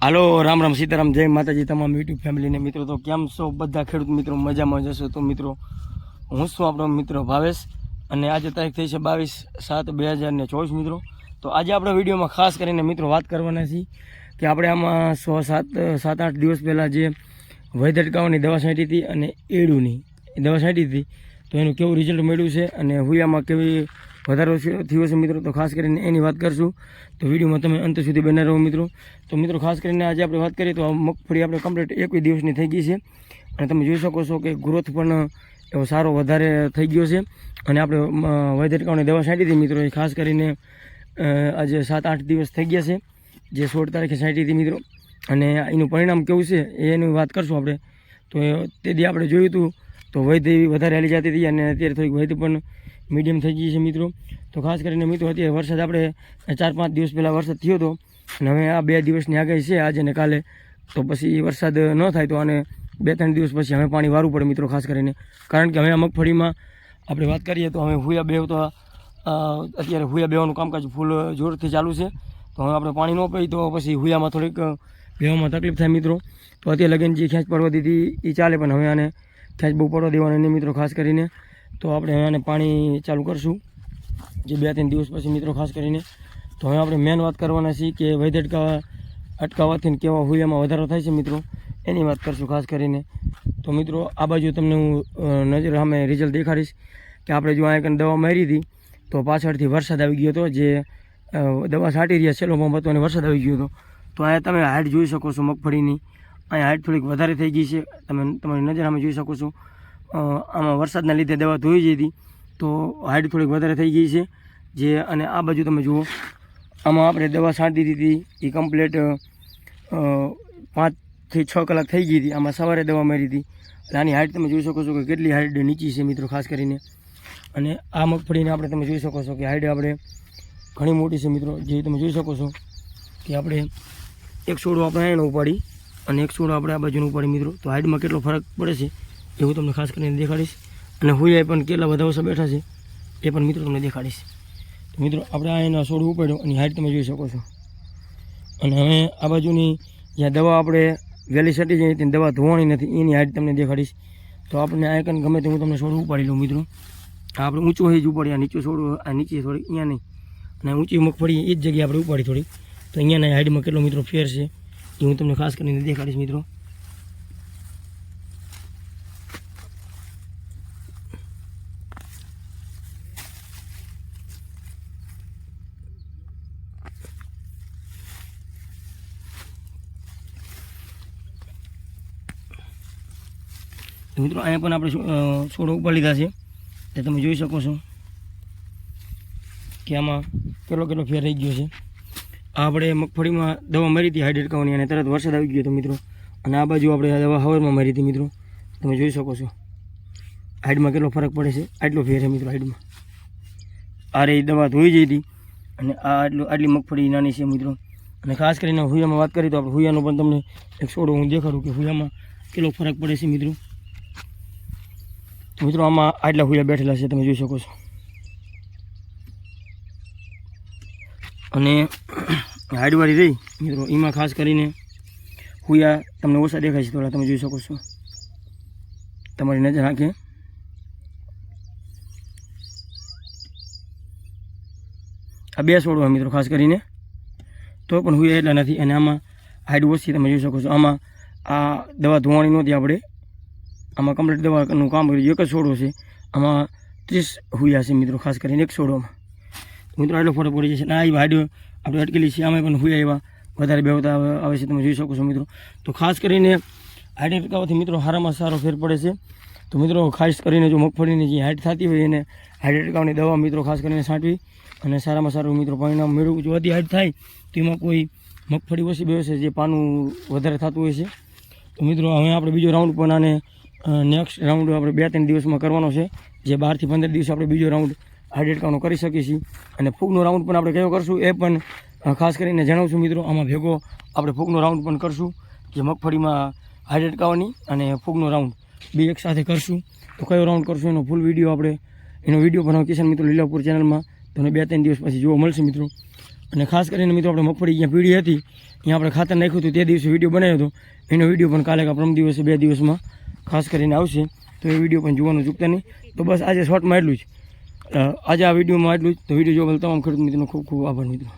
હાલો રામ રામ સીતારામ જય માતાજી તમામ યુટ્યુબ ફેમિલીને મિત્રો. તો કેમ છો બધા ખેડૂત મિત્રો? મજામાં જશો તો મિત્રો હું છું આપણો મિત્રો ભાવેશ, અને આજે તારીખ થઈ છે 22/7/2024 મિત્રો. તો આજે આપણે વિડીયોમાં ખાસ કરીને મિત્રો વાત કરવાના છીએ કે આપણે આમાં 7-8 દિવસ પહેલાં જે વૈદટકાઓની દવા છાંટી હતી અને એડુની દવા છાંટી હતી, તો એનું કેવું રિઝલ્ટ મળ્યું છે અને હુયામાં કેવી વધારો થયો છે મિત્રો. તો ખાસ કરીને એની વાત કરશું, તો વિડીયોમાં તમે અંત સુધી બના રહો મિત્રો. તો મિત્રો ખાસ કરીને આજે આપણે વાત કરીએ તો આ મગફળી આપણે કમ્પ્લીટ 21 દિવસની થઈ ગઈ છે, અને તમે જોઈ શકો છો કે ગ્રોથ પણ એવો સારો વધારે થઈ ગયો છે. અને આપણે વૈદટકાઓની દવા છાંટી હતી મિત્રો, એ ખાસ કરીને આજે 7-8 દિવસ થઈ ગયા છે, જે 16 તારીખે છાંટી હતી મિત્રો. અને એનું પરિણામ કેવું છે એની વાત કરશું આપણે. તો તે દી આપણે જોયું હતું તો વૈદ એવી વધારે હાલી જતી હતી, અને અત્યારે થોડીક વૈદ પણ મીડિયમ થઈ ગઈ છે મિત્રો. તો ખાસ કરીને મિત્રો અત્યારે વરસાદ આપણે 4-5 દિવસ પહેલાં વરસાદ થયો હતો, અને હવે આ 2 દિવસની આગાહી છે આજે ને કાલે. તો પછી વરસાદ ન થાય તો આને 2-3 દિવસ પછી હવે પાણી વારવું પડે મિત્રો, ખાસ કરીને. કારણ કે હવે આ મગફળીમાં આપણે વાત કરીએ તો હવે હુયા બેવ તો અત્યારે હુયા બેવાનું કામકાજ ફૂલ જોરથી ચાલુ છે. તો હવે આપણે પાણી ન પડી તો પછી હુયામાં થોડીક બેવામાં તકલીફ થાય મિત્રો. તો અત્યારે લગન જે ખેંચ પડવા દીધી એ ચાલે, પણ હવે આને ખેંચ બહુ પડવા દેવાના નહીં મિત્રો, ખાસ કરીને. તો આપણે હવે આને પાણી ચાલુ કરશું જે 2-3 દિવસ પછી મિત્રો, ખાસ કરીને. તો હવે આપણે મેન વાત કરવાના છીએ કે વૈદ અટકાવવાથી કેવા હુયામાં વધારો થાય છે મિત્રો, એની વાત કરશું ખાસ કરીને. તો મિત્રો આ બાજુ તમને હું નજર સામે રિઝલ્ટ દેખાડીશ કે આપણે જો અહીંયા દવા મારી હતી તો પાછળથી વરસાદ આવી ગયો હતો, જે દવા છાંટી રહ્યા છેલ્લો પંપ હતો અને વરસાદ આવી ગયો હતો. તો અહીંયા તમે હાઈટ જોઈ શકો છો મગફળીની, અહીંયા હાઈટ થોડીક વધારે થઈ ગઈ છે, તમે તમારી નજર સામે જોઈ શકો છો. આમાં વરસાદના લીધે દવા ધોઈ જઈ હતી તો હાઈટ થોડીક વધારે થઈ ગઈ છે જે. અને આ બાજુ તમે જુઓ, આમાં આપણે દવા છાંટી દીધી એ કમ્પ્લીટ 5 થી 6 કલાક થઈ ગઈ હતી. આમાં સવારે દવા મારી હતી, એટલે આની હાઈટ તમે જોઈ શકો છો કે કેટલી હાઈટ નીચી છે મિત્રો, ખાસ કરીને. અને આ મગફળીને આપણે તમે જોઈ શકો છો કે હાઈટ આપણે ઘણી મોટી છે મિત્રો, જે તમે જોઈ શકો છો કે આપણે એક છોડો આપણે અહીંયા ઉપાડી અને એક છોડો આપણે આ બાજુનું ઉપાડી મિત્રો. તો હાઈટમાં કેટલો ફરક પડે છે એ હું તમને ખાસ કરીને દેખાડીશ, અને હુયા પણ કેટલા બધા ઓછા બેઠા છે એ પણ મિત્રો તમને દેખાડીશ. તો મિત્રો આપણે આ એના છોડ ઉપાડ્યો અને હાઈટ તમે જોઈ શકો છો. અને હવે આ બાજુની જ્યાં દવા આપણે વહેલી છટી જાય ત્યાં દવા ધોવાની નથી એની હાઈટ તમને દેખાડીશ. તો આપણે આ એકન ગમે તે હું તમને છોડ ઉપાડી લઉં મિત્રો. આ આપણે ઊંચો હોય જ ઉપાડી, આ નીચો છોડ આ નીચે થોડીક અહીંયા નહીં, અને ઊંચી મગફળી એ જ જગ્યાએ આપણે ઉપાડી થોડીક. તો અહીંયાના હાઈટમાં કેટલો મિત્રો ફેર છે એ હું તમને ખાસ કરીને દેખાડીશ મિત્રો. તો મિત્રો અહીંયા પણ આપણે છોડો ઉપર લીધા છે, તે તમે જોઈ શકો છો કે આમાં કેટલો ફેર રહી ગયો છે. આપણે મગફળીમાં દવા મારી હતી હાઈટ અટકાવવાની, અને તરત વરસાદ આવી ગયો હતો મિત્રો. અને આ બાજુ આપણે દવા હવારમાં મારી હતી મિત્રો, તમે જોઈ શકો છો હાઈટમાં કેટલો ફરક પડે છે. આટલો ફેર છે મિત્રો હાઈટમાં. આ રે દવા ધોઈ જઈ હતી, અને આટલી મગફળી નાની છે મિત્રો. અને ખાસ કરીને હુયામાં વાત કરીએ તો આપણે હુયાનો પણ તમને એક છોડો હું દેખાડું કે હુયામાં કેટલો ફરક પડે છે મિત્રો. મિત્રો આમાં આટલા હુયા બેઠેલા છે, તમે જોઈ શકો છો. અને હાઈટવાળી રહી મિત્રો, એમાં ખાસ કરીને હુયા તમને ઓછા દેખાય છે થોડા, તમે જોઈ શકો છો. તમારી નજર આંખે આ 2 છોડવા મિત્રો ખાસ કરીને, તો પણ હુયા એટલા નથી. અને આમાં હાઈટ ઓછી તમે જોઈ શકો છો. આમાં આ દવા ધોવાની નહોતી આપણે, આમાં કમ્પ્લીટ દવાનું કામ કર્યું. એક જ છોડો છે, આમાં 30 હુયા છે મિત્રો, ખાસ કરીને એક છોડોમાં. મિત્રો આટલો ફરક પડી જશે. આ હાઈડ આપણે અટકેલી છે, આમાં પણ હુયા એવા વધારે બેવતા આવે છે, તમે જોઈ શકો છો મિત્રો. તો ખાસ કરીને હાઈટ અટકાવવાથી મિત્રો સારામાં સારો ફેર પડે છે. તો મિત્રો ખાસ કરીને જો મગફળીની જે હાઈટ થતી હોય એને હાઈટ અટકાવવાની દવા મિત્રો ખાસ કરીને છાંટવી, અને સારામાં સારું મિત્રો પરિણામ મેળવવું. જો અતિ હાઈટ થાય તો એમાં કોઈ મગફળી ઓછી બેસે, જે પાનું વધારે થતું હોય છે. તો મિત્રો હવે આપણે બીજો રાઉન્ડ પણ આને નેક્સ્ટ રાઉન્ડ આપણે 2-3 દિવસમાં કરવાનો છે, જે 12 થી 15 દિવસ આપણે બીજો રાઉન્ડ હાઈટ અટકાવવાનો કરી શકીએ છીએ. અને ફૂગનો રાઉન્ડ પણ આપણે કયો કરશું એ પણ ખાસ કરીને જણાવશું મિત્રો. આમાં ભેગો આપણે ફૂગનો રાઉન્ડ પણ કરશું, જે મગફળીમાં હાઈટ અટકાવવાની અને ફૂગનો રાઉન્ડ બે એક સાથે કરશું. તો કયો રાઉન્ડ કરશું એનો ફૂલ વિડીયો આપણે એનો વિડીયો બનાવો કિસાન મિત્રો લીલાપુર ચેનલમાં તમને 2-3 દિવસ પછી જોવા મળશે મિત્રો. અને ખાસ કરીને મિત્રો આપણે મગફળી અહીંયા પીળી હતી અહીંયા આપણે ખાતર નાખ્યું હતું તે દિવસે વિડીયો બનાવ્યો હતો, એનો વિડીયો પણ કાલે પ્રમ દિવસે 2 દિવસમાં ખાસ કરીને આવશે, તો એ વિડીયો પણ જોવાનું ચૂકતા નહીં. તો બસ આજે શોર્ટમાં એટલું જ, આજે આ વિડીયોમાં એટલું જ. તો વિડીયો જોવા તમામ ખેડૂત મિત્રોનો ખૂબ ખૂબ આભાર મિત્રો.